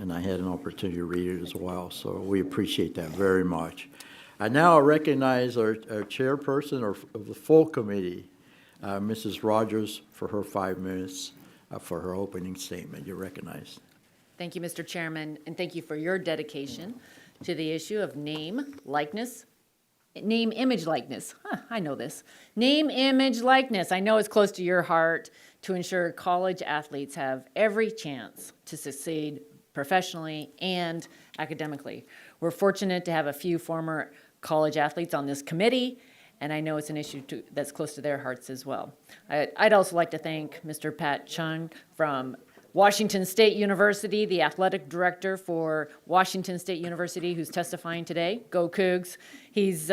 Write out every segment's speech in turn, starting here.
and I had an opportunity to read it as well, so we appreciate that very much. I now recognize our chairperson of the full committee, Mrs. Rodgers, for her 5 minutes for her opening statement. You're recognized. Thank you, Mr. Chairman, and thank you for your dedication to the issue of name, likeness, name, image, likeness. I know this. Name, image, likeness. I know it's close to your heart to ensure college athletes have every chance to succeed professionally and academically. We're fortunate to have a few former college athletes on this committee, and I know it's an issue that's close to their hearts as well. I'd also like to thank Mr. Pat Chung from Washington State University, the athletic director for Washington State University, who's testifying today. Go Cougs. He's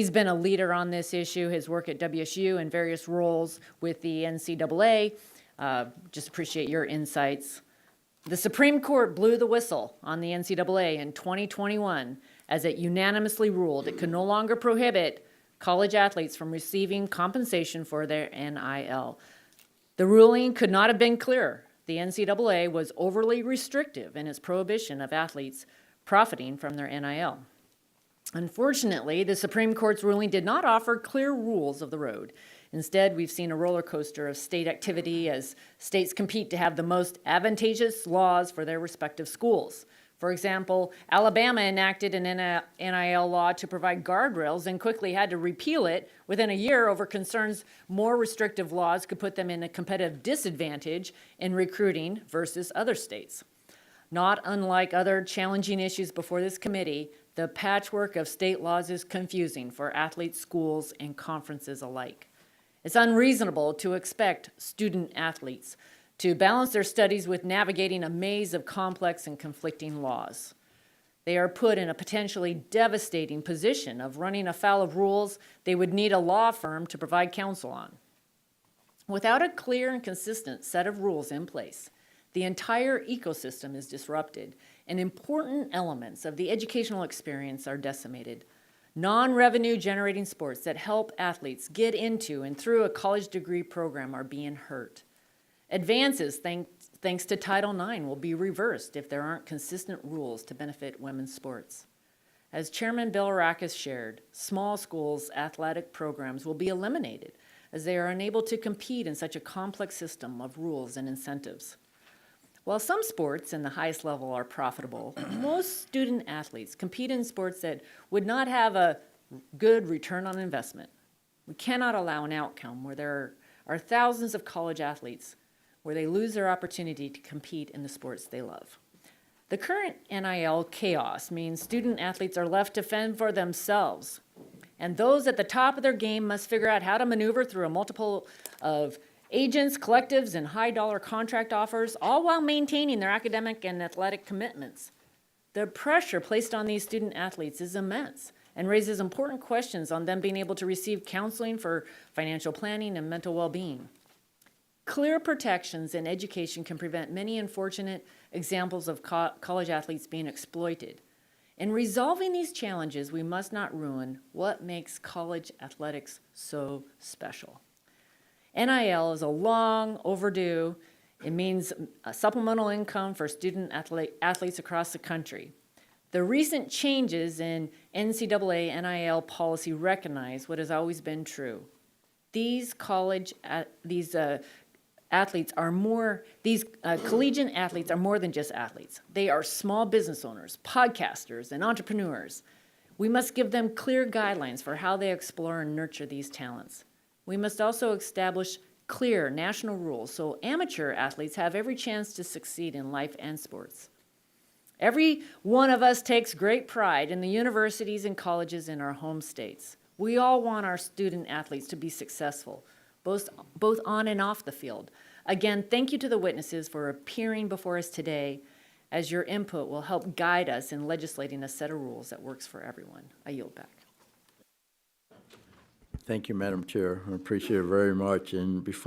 been a leader on this issue, his work at WSU and various roles with the NCAA. Just appreciate your insights. The Supreme Court blew the whistle on the NCAA in 2021 as it unanimously ruled it could no longer prohibit college athletes from receiving compensation for their NIL. The ruling could not have been clearer. The NCAA was overly restrictive in its prohibition of athletes profiting from their NIL. Unfortunately, the Supreme Court's ruling did not offer clear rules of the road. Instead, we've seen a roller coaster of state activity as states compete to have the most advantageous laws for their respective schools. For example, Alabama enacted an NIL law to provide guardrails and quickly had to repeal it within a year over concerns more restrictive laws could put them in a competitive disadvantage in recruiting versus other states. Not unlike other challenging issues before this committee, the patchwork of state laws is confusing for athletes, schools, and conferences alike. It's unreasonable to expect student athletes to balance their studies with navigating a maze of complex and conflicting laws. They are put in a potentially devastating position of running afoul of rules they would need a law firm to provide counsel on. Without a clear and consistent set of rules in place, the entire ecosystem is disrupted and important elements of the educational experience are decimated. Non-revenue generating sports that help athletes get into and through a college degree program are being hurt. Advances, thanks to Title IX, will be reversed if there aren't consistent rules to benefit women's sports. As Chairman Bilirakis shared, small schools' athletic programs will be eliminated as they are unable to compete in such a complex system of rules and incentives. While some sports in the highest level are profitable, most student athletes compete in sports that would not have a good return on investment. We cannot allow an outcome where there are thousands of college athletes where they lose their opportunity to compete in the sports they love. The current NIL chaos means student athletes are left to fend for themselves, and those at the top of their game must figure out how to maneuver through a multiple of agents, collectives, and high-dollar contract offers, all while maintaining their academic and athletic commitments. The pressure placed on these student athletes is immense and raises important questions on them being able to receive counseling for financial planning and mental well-being. Clear protections in education can prevent many unfortunate examples of college athletes being exploited. In resolving these challenges, we must not ruin what makes college athletics so special. NIL is a long overdue. It means a supplemental income for student athletes across the country. The recent changes in NCAA NIL policy recognize what has always been true. These collegiate athletes are more than just athletes. They are small business owners, podcasters, and entrepreneurs. We must give them clear guidelines for how they explore and nurture these talents. We must also establish clear national rules so amateur athletes have every chance to succeed in life and sports. Every one of us takes great pride in the universities and colleges in our home states. We all want our student athletes to be successful, both on and off the field. Again, thank you to the witnesses for appearing before us today, as your input will help guide us in legislating a set of rules that works for everyone. I yield back. Thank you, Madam Chair. I appreciate it very much. And before